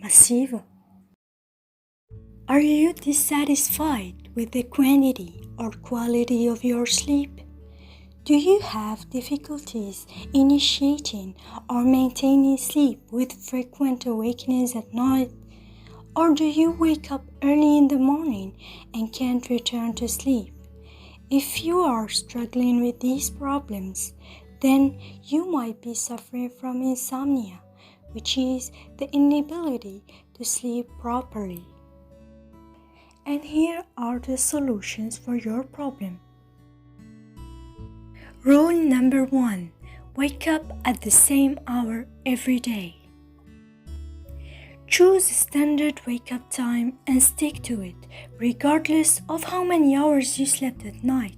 Massiva. Are you dissatisfied with the quantity or quality of your sleep? Do you have difficulties initiating or maintaining sleep with frequent awakenings at night? Or do you wake up early in the morning and can't return to sleep? If you are struggling with these problems, then you might be suffering from insomnia, which is the inability to sleep properly. And here are the solutions for your problem. Rule number 1. Wake up at the same hour every day. Choose a standard wake-up time and stick to it, regardless of how many hours you slept at night.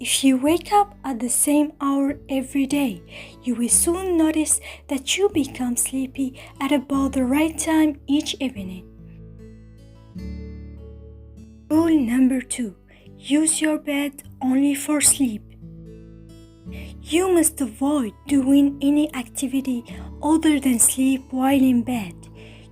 If you wake up at the same hour every day, you will soon notice that you become sleepy at about the right time each evening. Rule number 2. Use your bed only for sleep. You must avoid doing any activity other than sleep while in bed.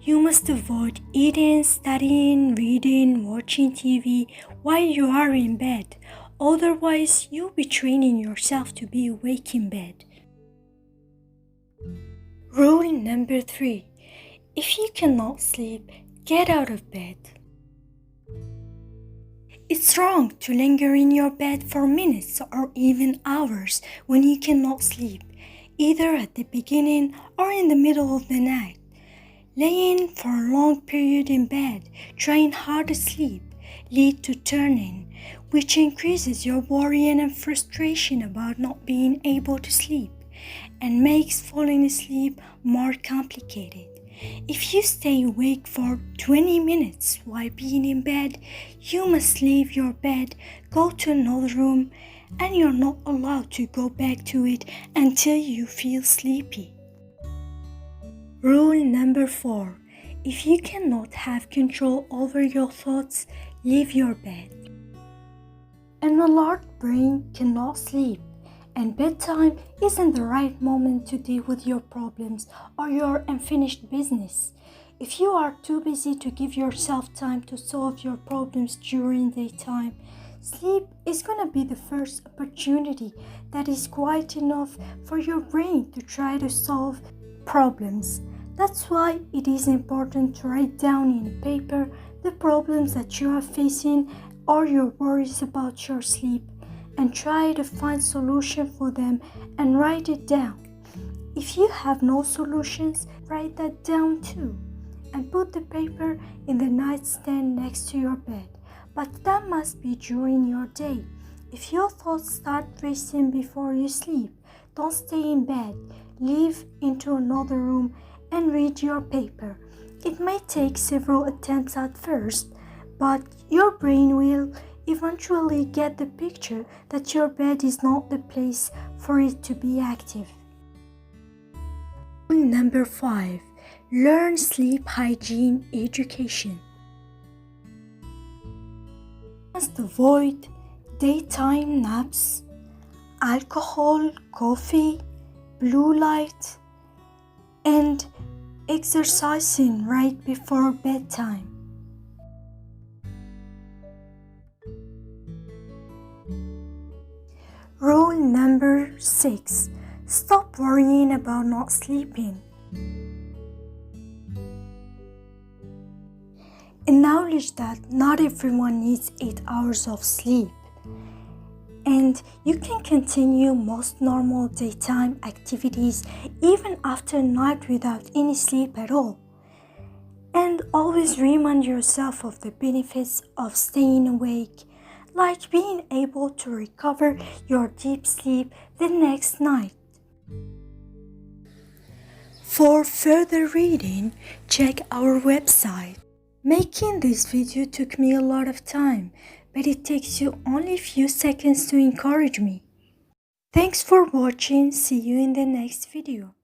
You must avoid eating, studying, reading, watching TV while you are in bed. Otherwise, you'll be training yourself to be awake in bed. Rule number 3. If you cannot sleep, get out of bed. It's wrong to linger in your bed for minutes or even hours when you cannot sleep, either at the beginning or in the middle of the night. Laying for a long period in bed, trying hard to sleep, lead to turning, which increases your worry and frustration about not being able to sleep, and makes falling asleep more complicated. If you stay awake for 20 minutes while being in bed, you must leave your bed, go to another room, and you're not allowed to go back to it until you feel sleepy. Rule number 4. If you cannot have control over your thoughts, leave your bed. An alert brain cannot sleep, and bedtime isn't the right moment to deal with your problems or your unfinished business. If you are too busy to give yourself time to solve your problems during daytime, sleep is going to be the first opportunity that is quiet enough for your brain to try to solve problems. That's why it is important to write down in paper the problems that you are facing or your worries about your sleep, and try to find solution for them and write it down. If you have no solutions, write that down too, and put the paper in the nightstand next to your bed. But that must be during your day. If your thoughts start racing before you sleep, don't stay in bed. Leave into another room and read your paper. It may take several attempts at first, but your brain will eventually get the picture that your bed is not the place for it to be active. Rule number 5. Learn sleep hygiene education. You must avoid daytime naps, alcohol, coffee, blue light, and exercising right before bedtime. Rule number 6. Stop worrying about not sleeping. Acknowledge that not everyone needs 8 hours of sleep, and you can continue most normal daytime activities even after a night without any sleep at all. And always remind yourself of the benefits of staying awake, like being able to recover your deep sleep the next night. For further reading, check our website. Making this video took me a lot of time, but it takes you only a few seconds to encourage me. Thanks for watching. See you in the next video.